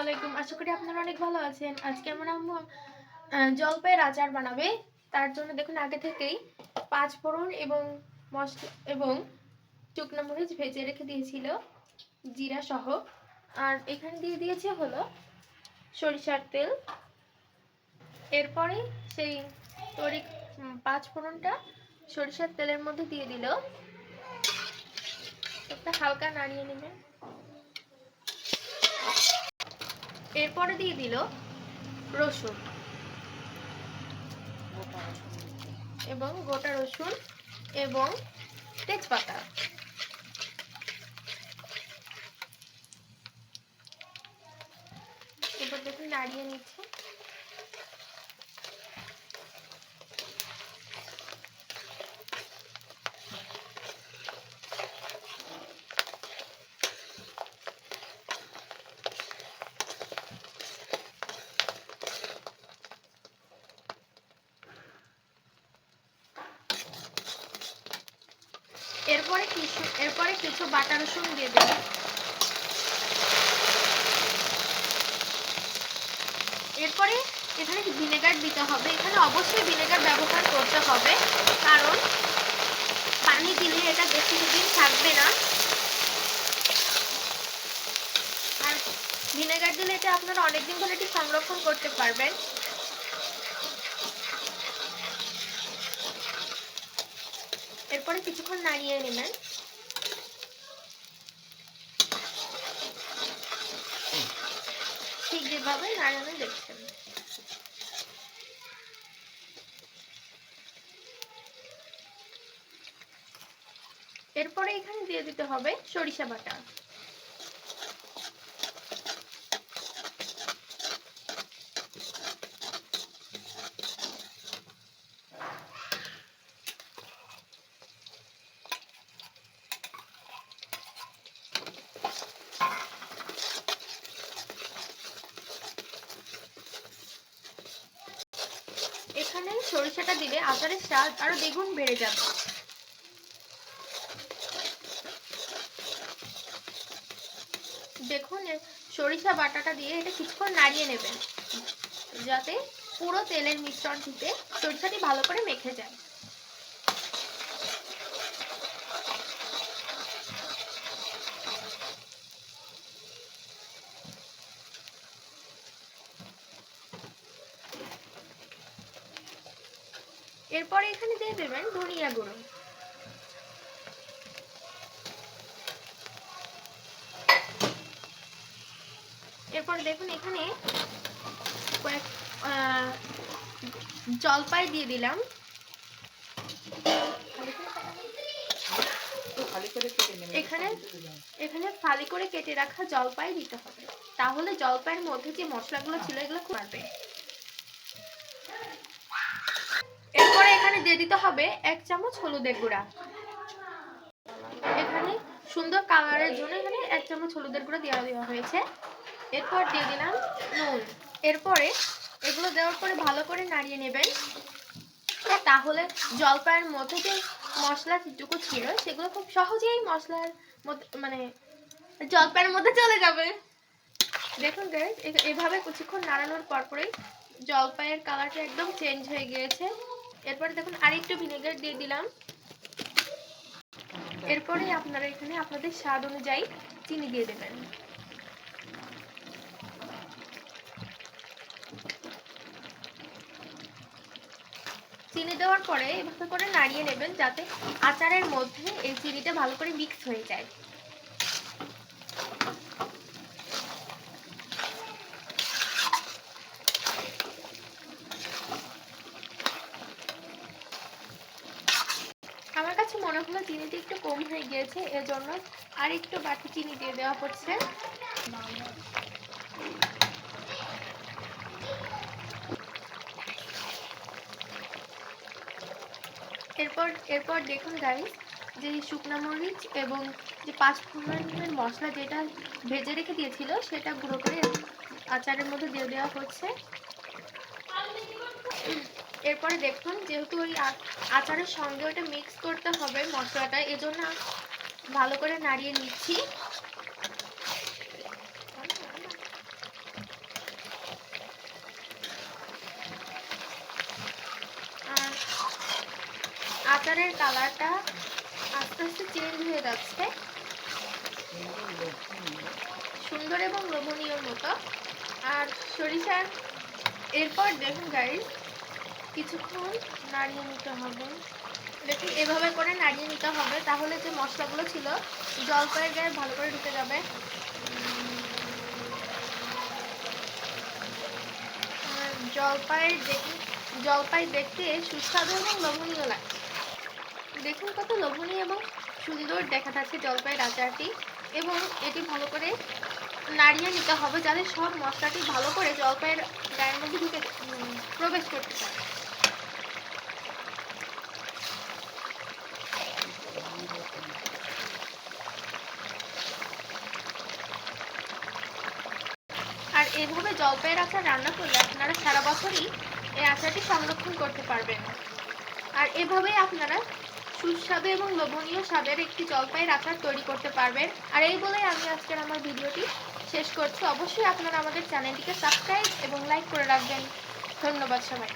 আলাইকুম। আশা করি আপনারা অনেক ভালো আছেন। আজকে আমার আম্মু জলপাইয়ের আচার বানাবে। তার জন্য দেখুন আগে থেকেই ৫ ফোড়ন এবং মশলা এবং শুকনো মরিচ ভেজে রেখে দিয়েছিল জিরা সহ। আর এখানে দিয়ে দিয়েছে হলো সরিষার তেল। এরপরে সেই তড়ি ৫ ফোড়নটা সরিষার তেলের মধ্যে দিয়ে দিল। একটা হালকা নাড়িয়ে নেবেন। এরপরে দিয়ে দিল রসুন এবং গোটা রসুন এবং তেজপাতা। এবার দেখুন নাড়িয়ে নিচ্ছে। এরপরে কিছু বাটা রসুন দিয়ে দেব। এরপরে এখানে ভিনেগার দিতে হবে। এখানে অবশ্যই ভিনেগার ব্যবহার করতে হবে, কারণ পানি দিলে এটা বেশি দিন থাকবে না। আর ভিনেগার দিলে এটা আপনারা অনেকদিন ধরে এটি সংরক্ষণ করতে পারবেন। এরপরে কিছুক্ষণ নাড়িয়ে নেবেন। ঠিক যেভাবে নাড়ানো দেখছেন। এরপরে এখানে দিয়ে দিতে হবে সরিষা বাটা। এখানে সরিষাটা দিলে আচারের স্বাদ আরো দ্বিগুণ বেড়ে যাবে। দেখুন সরিষা বাটাটা দিয়ে এটা কিছুক্ষণ নাড়িয়ে নেবেন, যাতে পুরো তেলের মিশ্রণটিতে সরিষাটি ভালো করে মেখে যায়। এরপরে এখানে দিয়ে দেবেন ধনিয়া গুঁড়ো। এরপর দেখুন এখানে জলপাই দিয়ে দিলাম। এখানে ফালি করে কেটে রাখা জলপাই দিতে হবে, তাহলে জলপাইয়ের মধ্যে যে মশলাগুলো ছিল এগুলো খুঁজবে। এরপরে এখানে দিয়ে দিতে হবে ১ চামচ হলুদের গুঁড়া। এখানে সুন্দর কালারের জন্য এখানে ১ চামচ হলুদের গুঁড়া দেওয়া হয়েছে। এরপর দিয়ে দিলাম নুন। এরপরে এগুলো দেওয়ার পরে ভালো করে নাড়িয়ে নেবেন, তাহলে জলপাইয়ের মধ্যে যে মশলা যেটুকু ছিল সেগুলো খুব সহজেই মশলার মানে জলপাইয়ের মধ্যে চলে যাবে। দেখুন গাইস, এভাবে কিছুক্ষণ নাড়ানোর পরপরই জলপাইয়ের কালারটা একদম চেঞ্জ হয়ে গিয়েছে। এরপরে দেখুন আরেকটু ভিনেগার দিয়ে দিলাম। এরপরে আপনারা এখানে আপনাদের স্বাদ অনুযায়ী চিনি দিয়ে দেবেন। চিনি দেওয়ার পরে এভাবে করে নাড়িয়ে নেবেন, যাতে আচারের মধ্যে এই চিনিটা ভালো করে মিক্স হয়ে যায়। আমার কাছে মনে হলো চিনিটা একটু কম হয়ে গিয়েছে, এজন্য আর একটু বাড়তি চিনি দিয়ে দেওয়া হচ্ছে। এরপর দেখুন গাইস, যে শুকনো মরিচ এবং যে ৫ ফোড়নের মশলা যেটা ভেজে রেখে দিয়েছিল সেটা গুঁড়ো করে আচারের মধ্যে দিয়ে দেওয়া হচ্ছে। এরপরে দেখুন, যেহেতু ওই আচারের সঙ্গে ওটা মিক্স করতে হবে মশলাটা, এজন্য ভালো করে নাড়িয়ে নিচ্ছি। আচারের কালারটা আস্তে আস্তে চেঞ্জ হয়ে যাচ্ছে, সুন্দর এবং লোভনীয় মতো। আর সরিষার এরপর দেখুন গাইস, কিছুক্ষণ নাড়িয়ে নিতে হবে। দেখুন এভাবে করে নাড়িয়ে নিতে হবে, তাহলে যে মশলাগুলো ছিল জলপাইয়ের গায়ে ভালো করে ঢুকে যাবে। জলপাই দেখতে সুস্বাদু এবং লোভনীয় লাগে। দেখুন কত লোভনীয় এবং সুন্দর দেখা যাচ্ছে জলপাইয়ের আচারটি। এবং এটি ভালো করে নাড়িয়ে নিতে হবে যাতে সব মশলাটি ভালো করে জলপাইয়ের গায়ের মধ্যে ঢুকে প্রবেশ করতে পারে। আর এভাবে জলপাইয়ের আচার রান্না করলে আপনারা সারা বছরই এই আচারটি সংরক্ষণ করতে পারবেন। আর এভাবেই আপনারা সুস্বাদু এবং লোভনীয় স্বাদের একটি জলপাইয়ের আচার তৈরি করতে পারবেন। আর এই বলেই আমি আজকের আমার ভিডিওটি শেষ করছি। অবশ্যই আপনারা আমাদের চ্যানেলটিকে সাবস্ক্রাইব এবং লাইক করে রাখবেন। ধন্যবাদ সবাই।